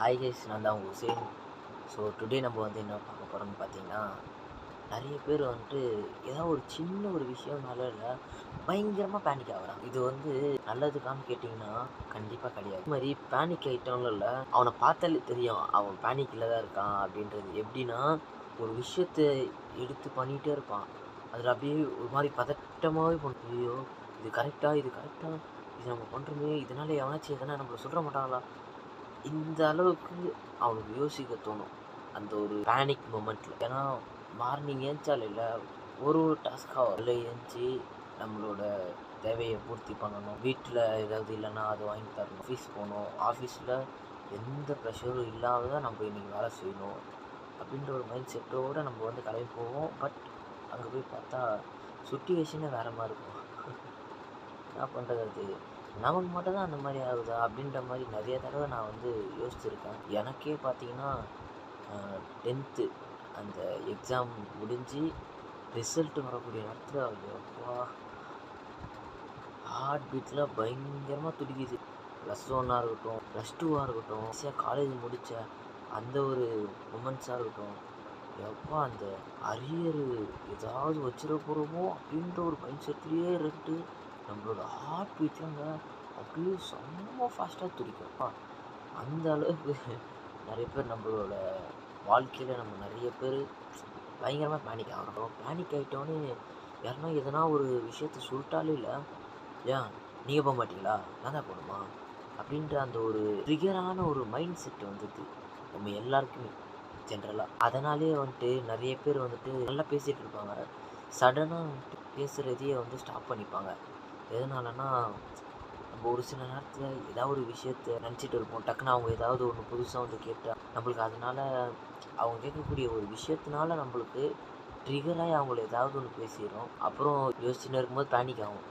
Hi guys, நான் தான் Hussein. So today நம்ம வந்து என்ன பார்க்க போகிறோம்னு பார்த்தீங்கன்னா, நிறைய பேர் வந்துட்டு ஏதாவது ஒரு சின்ன ஒரு விஷயம்னால இல்லை பயங்கரமாக பேனிக் ஆகுறான். இது வந்து நல்லதுக்கான்னு கேட்டிங்கன்னா கண்டிப்பாக கிடையாது. இது மாதிரி பேனிக் ஐட்டம்ல இல்லை, அவனை பார்த்தாலே தெரியும் அவன் பேனிக்கில் தான் இருக்கான் அப்படின்றது. எப்படின்னா, ஒரு விஷயத்தை எடுத்து பண்ணிகிட்டே இருப்பான். அதில் அப்படியே ஒரு மாதிரி பதட்டமாகவே பண்ணும். ஐயோ, இது கரெக்டாக, இது கரெக்டாக, இது நம்ம பண்ணுறோமே, இதனால் எவனாச்சும் எதனா நம்மளை சொல்ல மாட்டாங்களா, இந்த அளவுக்கு அவனுக்கு யோசிக்க தோணும் அந்த ஒரு பேனிக் மொமெண்ட்டில். ஏன்னா மார்னிங் ஏஞ்சால் இல்லை, ஒரு டாஸ்க்காக அதில் ஏஞ்சி நம்மளோட தேவையை பூர்த்தி பண்ணணும். வீட்டில் ஏதாவது இல்லைன்னா அதை வாங்கி தரணும். ஆஃபீஸ் போகணும். ஆஃபீஸில் எந்த ப்ரெஷரும் இல்லாத தான் நம்ம இன்றைக்கி வேலை செய்யணும் அப்படின்ற ஒரு மைண்ட் செட்டோடு நம்ம வந்து கிளம்பி போவோம். பட் அங்கே போய் பார்த்தா சுச்சுவேஷனே வேறு மாதிரி இருக்கும். என்ன பண்ணுறது, அது நமக்கு மட்டும் தான் அந்த மாதிரி ஆகுதா அப்படின்ற மாதிரி நிறைய தடவை நான் வந்து யோசிச்சிருக்கேன். எனக்கே பார்த்தீங்கன்னா 10th அந்த எக்ஸாம் முடிஞ்சு ரிசல்ட் வரக்கூடிய நேரத்தில் அப்பா ஹார்ட் பீட்டில் பயங்கரமாக துடிக்குது. +1 இருக்கட்டும், +2 இருக்கட்டும், ஈஸியாக காலேஜ் முடித்த அந்த ஒரு மூமெண்ட்ஸாக இருக்கட்டும், எப்பா அந்த அரியர் ஏதாவது வச்சிட போகிறோமோ அப்படின்ற ஒரு மைண்ட் செட்லேயே இருந்து நம்மளோட ஹார்ட் பீட்லங்க அப்படியே செம்ம ஃபாஸ்ட்டாக துடிக்கும்ப்பா. அந்த அளவுக்கு நிறைய பேர் நம்மளோட வாழ்க்கையில் நம்ம நிறைய பேர் பயங்கரமாக பேனிக் ஆகிறோம். பேனிக் ஆகிட்டோன்னு யாருன்னா எதனா ஒரு விஷயத்த சொல்லிட்டாலே இல்லை, ஏன் நீங்கள் போக மாட்டீங்களா, நான் தான் போகணுமா அப்படின்ற அந்த ஒரு ட்ரிகரான ஒரு மைண்ட் செட் வந்துட்டு நம்ம எல்லாருக்குமே ஜென்ரலாக. அதனாலே வந்துட்டு நிறைய பேர் வந்துட்டு நல்லா பேசிகிட்டு இருப்பாங்க, சடனாக வந்துட்டு பேசுகிறதையே வந்து ஸ்டாப் பண்ணிப்பாங்க. எதனாலன்னா, நம்ம ஒரு சில நேரத்தில் ஏதாவது ஒரு விஷயத்த நினச்சிட்டு இருப்போம். டக்குன்னு அவங்க ஏதாவது ஒன்று புதுசாக வந்து கேட்டால் நம்மளுக்கு அதனால் அவங்க கேட்கக்கூடிய ஒரு விஷயத்தினால நம்மளுக்கு ட்ரிகராகி அவங்கள ஏதாவது ஒன்று பேசிடுறோம். அப்புறம் யோசிச்சுன்னு இருக்கும்போது பேனிக் ஆகும்.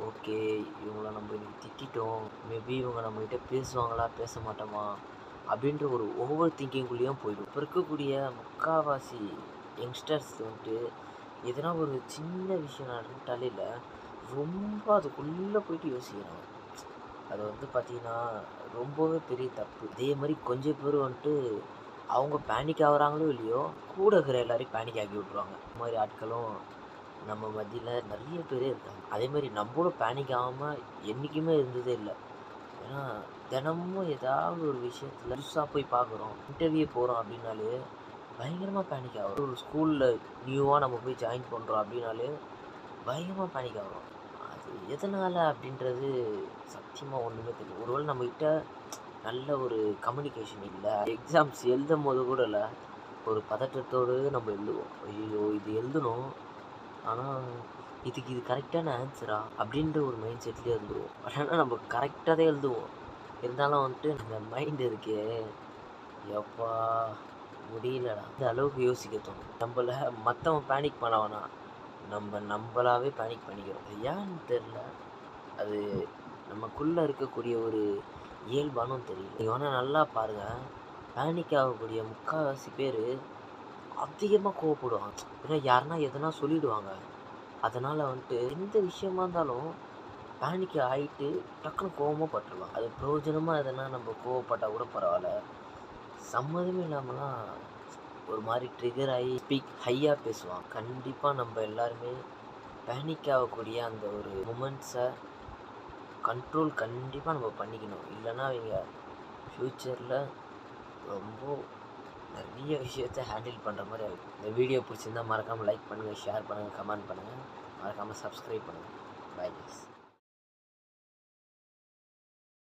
ஓகே, இவங்கள நம்ம இன்னைக்கு திட்டோம், மேபி இவங்க நம்மகிட்ட பேசுவாங்களா பேச மாட்டோமா அப்படின்ற ஒரு ஓவர் திங்கிங்குள்ளேயும் போயிடும். இப்போ இருக்கக்கூடிய முக்கால்வாசி யங்ஸ்டர்ஸ் வந்துட்டு எதனா ஒரு சின்ன விஷயம் நடந்துட்டாலே இல்லை, ரொம்ப அதுக்குள்ளே போயிட்டு யோசிக்கிறாங்க. அது வந்து பார்த்திங்கன்னா ரொம்பவே பெரிய தப்பு. இதே மாதிரி கொஞ்சம் பேர் வந்துட்டு அவங்க பேனிக் ஆகுறாங்களோ இல்லையோ, கூட இருக்கிற எல்லாரையும் பேனிக் ஆக்கி விட்ருவாங்க. இந்த மாதிரி ஆட்களும் நம்ம மத்தியில் நிறைய பேரே இருக்காங்க. அதேமாதிரி நம்மளும் பேனிக் ஆகாமல் என்றைக்குமே இருந்ததே இல்லை. ஏன்னா தினமும் ஏதாவது ஒரு விஷயத்தில் புதுசாக போய் பார்க்குறோம், இன்டர்வியூ போகிறோம் அப்படின்னாலே பயங்கரமாக பேனிக் ஆகும். ஒரு ஸ்கூலில் நியூவாக நம்ம போய் ஜாயின் பண்ணுறோம் அப்படின்னாலே பயங்கரமாக பேனிக் ஆகும். அது எதனால் அப்படின்றது சத்தியமாக ஒன்றுமே தெரியல. ஒருவேளை நம்மக்கிட்ட நல்ல ஒரு கம்யூனிகேஷன் இல்லை, எக்ஸாம்ஸ் எழுதும் போது கூட இல்லை, ஒரு பதட்டத்தோடு நம்ம எழுதுவோம். ஐயோ இது எழுதணும், ஆனால் இதுக்கு இது கரெக்டான ஆன்சரா அப்படின்ற ஒரு மைண்ட் செட்லேயே எழுதுவோம். ஆனால் நம்ம கரெக்டாக தான் எழுதுவோம். இருந்தாலும் வந்துட்டு அந்த மைண்ட் இருக்கே, எப்பா முடியலடா, இந்த அளவுக்கு யோசிக்க தோணும். நம்மளை மற்றவன் பேனிக் பண்ண வேணாம், நம்மளாவே பேனிக் பண்ணிக்கிறோம். ஏன்னு தெரில, அது நமக்குள்ளே இருக்கக்கூடிய ஒரு இயல்பானும் தெரியல. நீங்கள் வேணால் நல்லா பாருங்கள், பேனிக் ஆகக்கூடிய முக்கால்வாசி பேர் அதிகமாக கோவப்படுவாங்க. ஏன்னா யாருன்னா எதனா சொல்லிவிடுவாங்க, அதனால் வந்துட்டு எந்த விஷயமா இருந்தாலும் பேனிக் ஆகிட்டு டக்குன்னு கோவமாக பட்டுருவாங்க. அது பிரயோஜனமாக எதனா நம்ம கோவப்பட்டால் கூட பரவாயில்ல, சம்மதமே இல்லாமலாம் ஒரு மாதிரி ட்ரிகர் ஆகி ஸ்பீக் ஹையாக பேசுவாங்க. கண்டிப்பாக நம்ம எல்லாருமே பேனிக் ஆகக்கூடிய அந்த ஒரு மூமெண்ட்ஸை கண்ட்ரோல் கண்டிப்பாக நம்ம பண்ணிக்கணும். இல்லைன்னா அவங்க ஃப்யூச்சரில் ரொம்ப நிறைய விஷயத்தை ஹேண்டில் பண்ணுற மாதிரி ஆகிடும். இந்த வீடியோ பிடிச்சிருந்தால் மறக்காமல் லைக் பண்ணுங்கள், ஷேர் பண்ணுங்கள், கமெண்ட் பண்ணுங்கள், மறக்காமல் சப்ஸ்கிரைப் பண்ணுங்கள்.